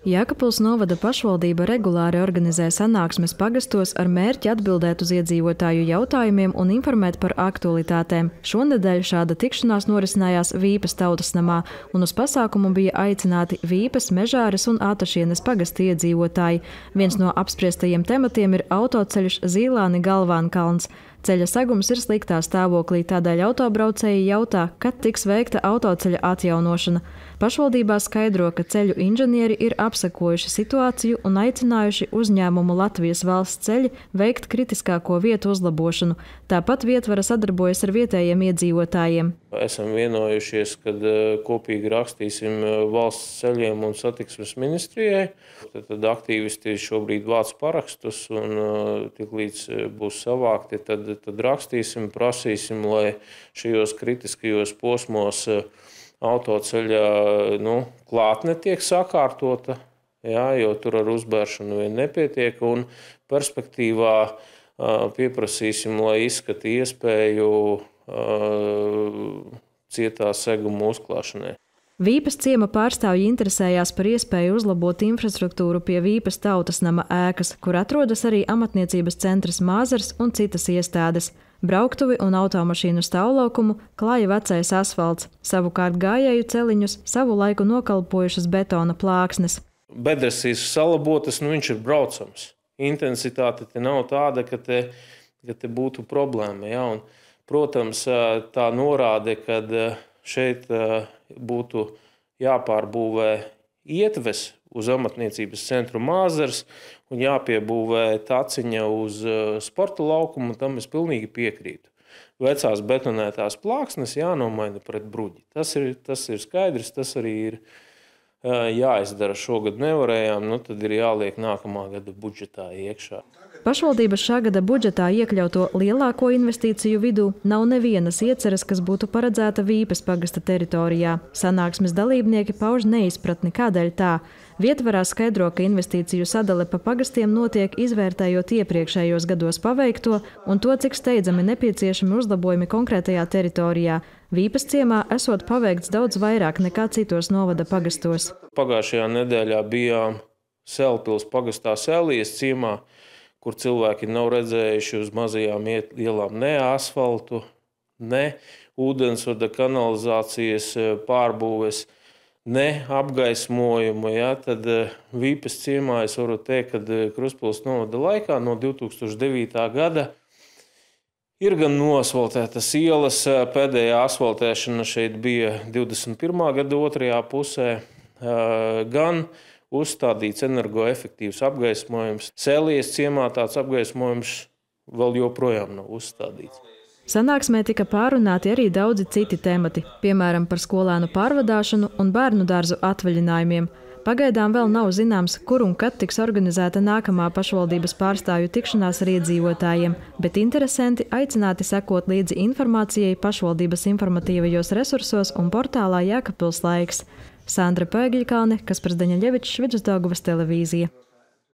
Jēkabpils novada pašvaldība regulāri organizē sanāksmes pagastos ar mērķi atbildēt uz iedzīvotāju jautājumiem un informēt par aktualitātēm. Šonedēļ šāda tikšanās norisinājās Vīpas tautas namā, un uz pasākumu bija aicināti Vīpas, Mežāres un Ātašienes pagasti iedzīvotāji. Viens no apspriestajiem tematiem ir autoceļš Zīlāni-Galvānkalns. Ceļa segums ir sliktā stāvoklī, tādēļ autobraucēji jautā, kad tiks veikta autoceļa atjaunošana. Pašvaldībā skaidro, ka ceļu inženieri ir apsekojuši situāciju un aicinājuši uzņēmumu Latvijas valsts ceļi veikt kritiskāko vietu uzlabošanu. Tāpat vietvara sadarbojas ar vietējiem iedzīvotājiem. Esam vienojušies, kad kopīgi rakstīsim valsts ceļiem un satiksmes ministrijai. Tad aktīvisti šobrīd vāc parakstus un tiklīdz būs savākti, tad rakstīsim, prasīsim, lai šajos kritiskajos posmos autoceļa klātne tiek sakārtota, jo tur ar uzbēršanu vien nepietiek, un perspektīvā pieprasīsim, lai izskata iespēju cietā seguma uzklāšanai. Vīpas ciema pārstāvji interesējās par iespēju uzlabot infrastruktūru pie Vīpas tautas nama ēkas, kur atrodas arī amatniecības centrs Māzars un citas iestādes. Brauktuvi un automašīnu stāvlaukumu klāja vecais asfalts, savukārt gājēju celiņus savu laiku nokalpojušas betona plāksnes. Bedres ir salabotas, viņš ir braucams. Intensitāte te nav tāda, ka te būtu problēma. Ja? Un, protams, tā norāde, kad šeit būtu jāpārbūvē ietves uz amatniecības centru Māzars un jāpiebūvē taciņa uz sporta laukumu, tam es pilnīgi piekrītu. Vecās betonētās plāksnes jānomaina pret bruģi. Tas ir skaidrs, tas arī ir jāizdara. Šogad nevarējām, tad ir jāliek nākamā gada budžetā iekšā. Pašvaldības šā gada budžetā iekļauto lielāko investīciju vidū nav nevienas ieceres, kas būtu paredzēta Vīpas pagasta teritorijā. Sanāksmes dalībnieki pauž neizpratni, kādēļ tā. Vietvarā skaidro, ka investīciju sadale pa pagastiem notiek izvērtējot iepriekšējos gados paveikto un to, cik steidzami nepieciešami uzlabojumi konkrētajā teritorijā. Vīpas ciemā esot paveikts daudz vairāk nekā citos novada pagastos. Pagājušajā nedēļā bijām Sēlpils pagastā Sēlijas ciemā, kur cilvēki nav redzējuši uz mazajām ielām ne asfaltu, ne ūdensvada kanalizācijas pārbūves, ne apgaismojumu. Ja? Tad Vīpas ciemā es varu teikt, ka Krustpils novada laikā no 2009. gada ir gan noasfaltētas ielas, pēdējā asfaltēšana šeit bija 21. gada otrajā pusē, gan uzstādīts energoefektīvs apgaismojums. Sēlijas ciemā tāds apgaismojums vēl joprojām nav uzstādīts. Sanāksmē tika pārunāti arī daudzi citi temati, piemēram, par skolēnu pārvadāšanu un bērnu dārzu atvaļinājumiem. Pagaidām vēl nav zināms, kur un kad tiks organizēta nākamā pašvaldības pārstāvju tikšanās ar iedzīvotājiem, bet interesanti aicināti sekot līdzi informācijai pašvaldības informatīvajos resursos un portālā Jēkabpils laiks. Sandra Pēgiļkalne, Kaspars Daņaļevičs, Vidusdaugavas televīzija.